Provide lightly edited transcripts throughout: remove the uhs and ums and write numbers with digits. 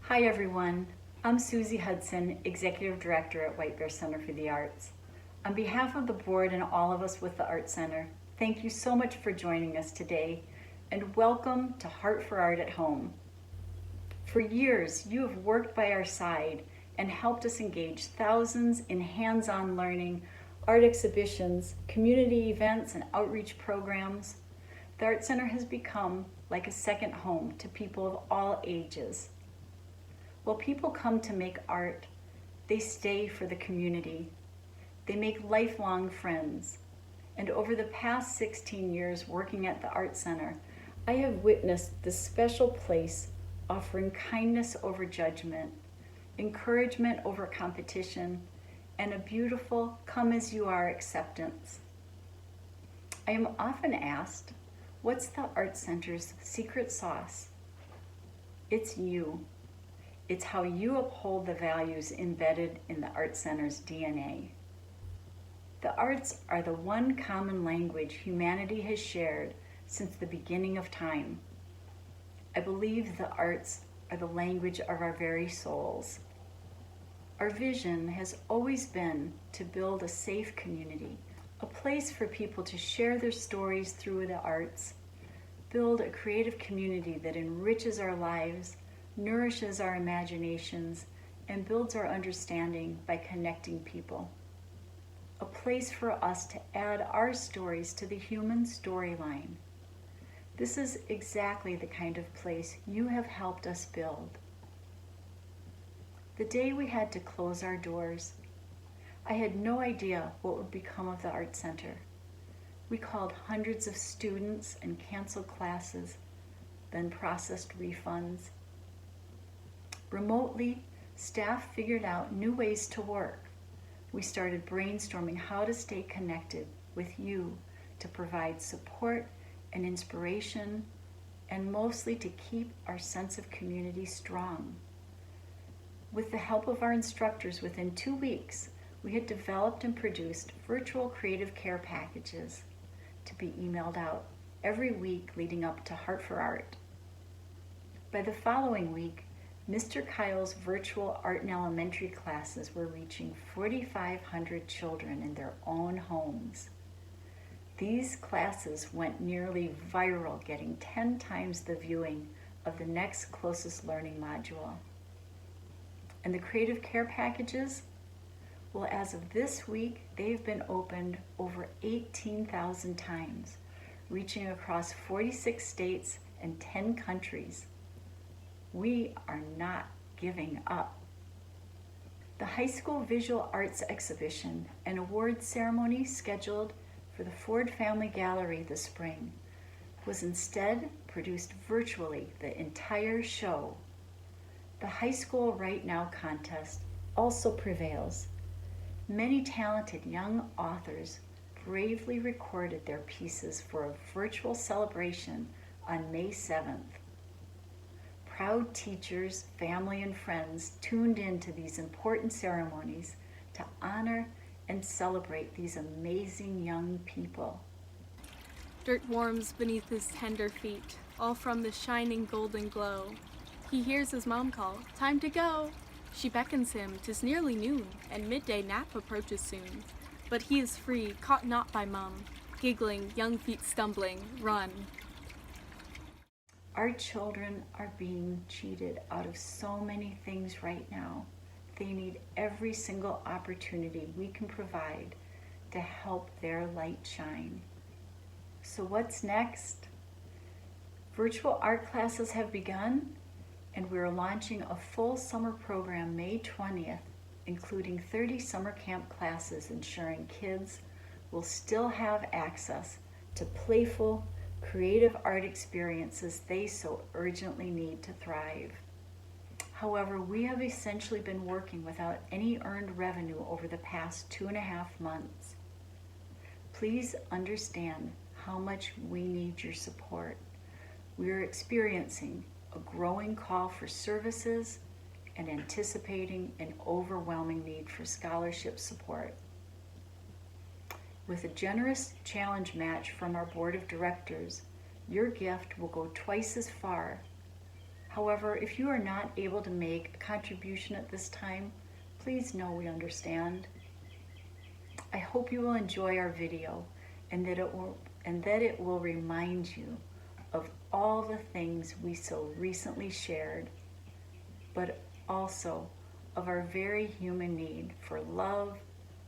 Hi everyone, I'm Susie Hudson, Executive Director at White Bear Center for the Arts. On behalf of the board and all of us with the Art Center, thank you so much for joining us today and welcome to Heart for Art at Home. For years, you have worked by our side and helped us engage thousands in hands-on learning, art exhibitions, community events, and outreach programs. The Art Center has become like a second home to people of all ages. While people come to make art, they stay for the community. They make lifelong friends. And over the past 16 years working at the Art Center, I have witnessed this special place offering kindness over judgment, encouragement over competition, and a beautiful come-as-you-are acceptance. I am often asked, what's the Art Center's secret sauce? It's you. It's how you uphold the values embedded in the Art Center's DNA. The arts are the one common language humanity has shared since the beginning of time. I believe the arts are the language of our very souls. Our vision has always been to build a safe community, a place for people to share their stories through the arts, build a creative community that enriches our lives, nourishes our imaginations, and builds our understanding by connecting people. A place for us to add our stories to the human storyline. This is exactly the kind of place you have helped us build. The day we had to close our doors, I had no idea what would become of the Art Center. We called hundreds of students and canceled classes, then processed refunds. Remotely, staff figured out new ways to work. We started brainstorming how to stay connected with you to provide support and inspiration, and mostly to keep our sense of community strong. With the help of our instructors, within 2 weeks, we had developed and produced virtual creative care packages to be emailed out every week leading up to Heart for Art. By the following week, Mr. Kyle's virtual art and elementary classes were reaching 4,500 children in their own homes. These classes went nearly viral, getting 10 times the viewing of the next closest learning module. And the creative care packages? Well, as of this week, they've been opened over 18,000 times, reaching across 46 states and 10 countries. We are not giving up. The high school visual arts exhibition and awards ceremony scheduled for the Ford Family Gallery this spring was instead produced virtually the entire show. The High School Right Now contest also prevails. Many talented young authors bravely recorded their pieces for a virtual celebration on May 7th. Proud teachers, family, and friends tuned in to these important ceremonies to honor and celebrate these amazing young people. Dirt warms beneath his tender feet, all from the shining golden glow. He hears his mom call, "Time to go!" She beckons him, 'tis nearly noon, and midday nap approaches soon. But he is free, caught not by mum, giggling, young feet stumbling, run. Our children are being cheated out of so many things right now. They need every single opportunity we can provide to help their light shine. So what's next? Virtual art classes have begun, and we're launching a full summer program May 20th, including 30 summer camp classes, ensuring kids will still have access to playful, creative art experiences they so urgently need to thrive. However, we have essentially been working without any earned revenue over the past 2.5 months. Please understand how much we need your support. We are experiencing a growing call for services, and anticipating an overwhelming need for scholarship support. With a generous challenge match from our board of directors, your gift will go twice as far. However, if you are not able to make a contribution at this time, please know we understand. I hope you will enjoy our video and that it will remind you of all the things we so recently shared, but also of our very human need for love,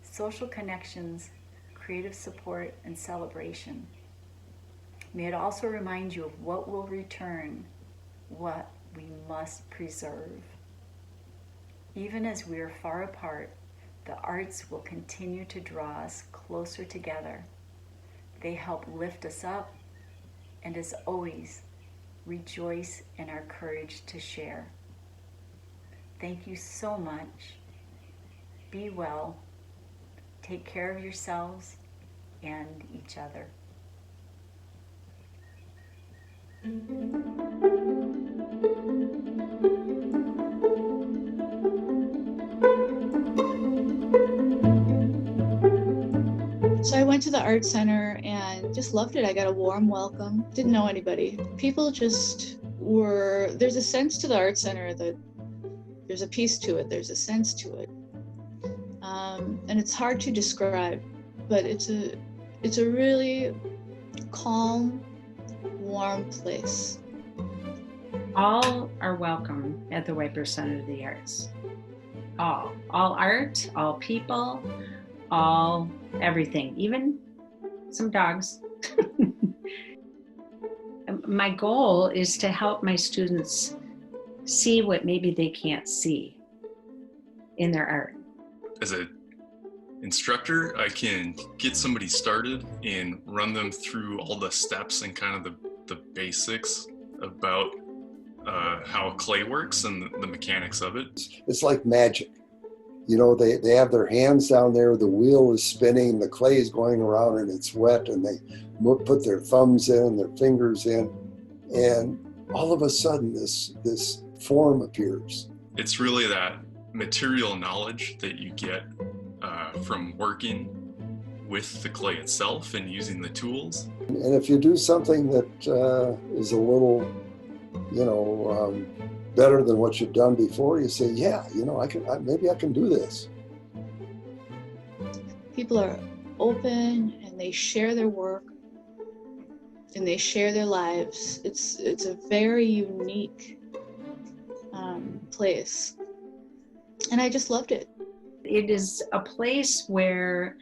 social connections, creative support, and celebration. May it also remind you of what will return, what we must preserve. Even as we are far apart, the arts will continue to draw us closer together. They help lift us up, and as always, rejoice in our courage to share. Thank you so much. Be well. Take care of yourselves and each other. So I went to the art center and just loved it. I got a warm welcome. Didn't know anybody. People just were, there's a sense to the art center that there's a piece to it, there's a sense to it. And it's hard to describe, but it's a really calm, warm place. All are welcome at the White Bear Center of the Arts. All art, all people, all everything, even some dogs. My goal is to help my students see what maybe they can't see in their art. As an instructor, I can get somebody started and run them through all the steps and kind of the basics about how clay works and the mechanics of it. It's like magic. You know, they have their hands down there, the wheel is spinning, the clay is going around and it's wet, and they put their thumbs in, their fingers in, and all of a sudden this form appears. It's really that material knowledge that you get from working with the clay itself and using the tools. And if you do something that is a little, better than what you've done before, you say, yeah, maybe I can do this. People are open and they share their work and they share their lives. It's a very unique place. And I just loved it. It is a place where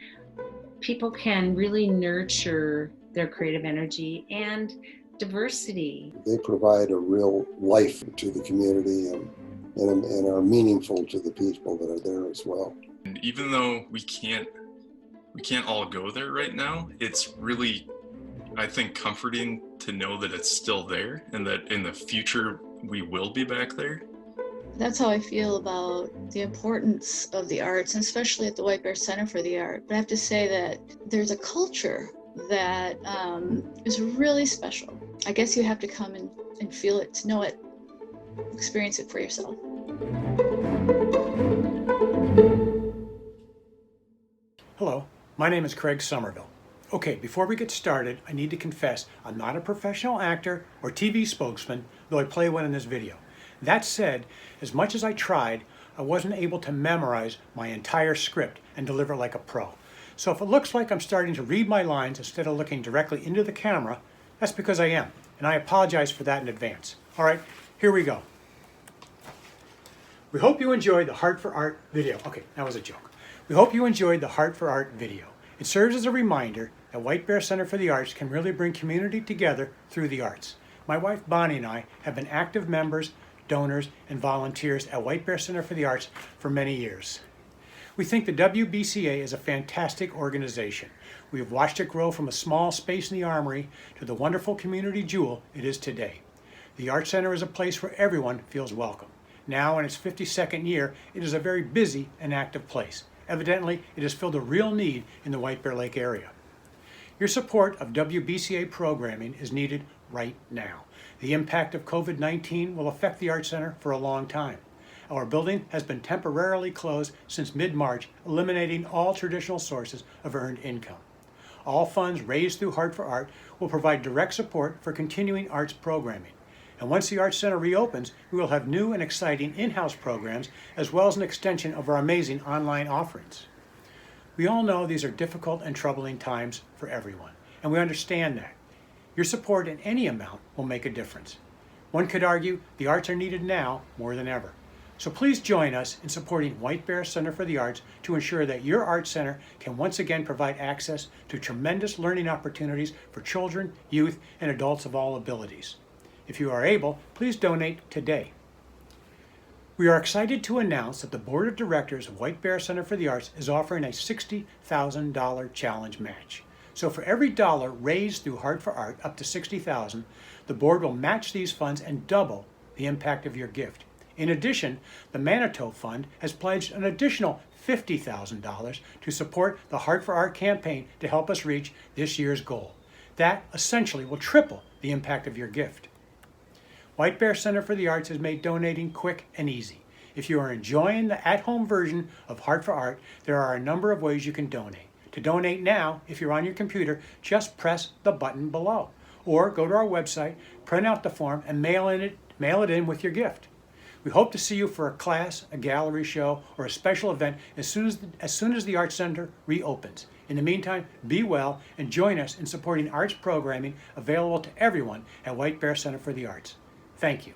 people can really nurture their creative energy and diversity. They provide a real life to the community and are meaningful to the people that are there as well. And even though we can't all go there right now, it's really, I think, comforting to know that it's still there and that in the future we will be back there. That's how I feel about the importance of the arts, and especially at the White Bear Center for the Art. But I have to say that there's a culture that is really special. I guess you have to come and feel it, to know it, experience it for yourself. Hello, my name is Craig Somerville. Okay, before we get started, I need to confess I'm not a professional actor or TV spokesman, though I play one in this video. That said, as much as I tried, I wasn't able to memorize my entire script and deliver like a pro. So if it looks like I'm starting to read my lines instead of looking directly into the camera, that's because I am, and I apologize for that in advance. All right, here we go. We hope you enjoyed the Heart for Art video. Okay, that was a joke. We hope you enjoyed the Heart for Art video. It serves as a reminder that White Bear Center for the Arts can really bring community together through the arts. My wife Bonnie and I have been active members, donors, and volunteers at White Bear Center for the Arts for many years. We think the WBCA is a fantastic organization. We have watched it grow from a small space in the Armory to the wonderful community jewel it is today. The Art Center is a place where everyone feels welcome. Now in its 52nd year, it is a very busy and active place. Evidently, it has filled a real need in the White Bear Lake area. Your support of WBCA programming is needed right now. The impact of COVID-19 will affect the Art Center for a long time. Our building has been temporarily closed since mid-March, eliminating all traditional sources of earned income. All funds raised through Heart for Art will provide direct support for continuing arts programming. And once the Arts Center reopens, we will have new and exciting in-house programs as well as an extension of our amazing online offerings. We all know these are difficult and troubling times for everyone, and we understand that. Your support in any amount will make a difference. One could argue the arts are needed now more than ever. So please join us in supporting White Bear Center for the Arts to ensure that your Arts Center can once again provide access to tremendous learning opportunities for children, youth, and adults of all abilities. If you are able, please donate today. We are excited to announce that the Board of Directors of White Bear Center for the Arts is offering a $60,000 challenge match. So for every dollar raised through Heart for Art up to $60,000, the board will match these funds and double the impact of your gift. In addition, the Manitou Fund has pledged an additional $50,000 to support the Heart for Art campaign to help us reach this year's goal. That essentially will triple the impact of your gift. White Bear Center for the Arts has made donating quick and easy. If you are enjoying the at-home version of Heart for Art, there are a number of ways you can donate. To donate now, if you're on your computer, just press the button below. Or go to our website, print out the form, and mail it in with your gift. We hope to see you for a class, a gallery show, or a special event as soon as the Arts Center reopens. In the meantime, be well and join us in supporting arts programming available to everyone at White Bear Center for the Arts. Thank you.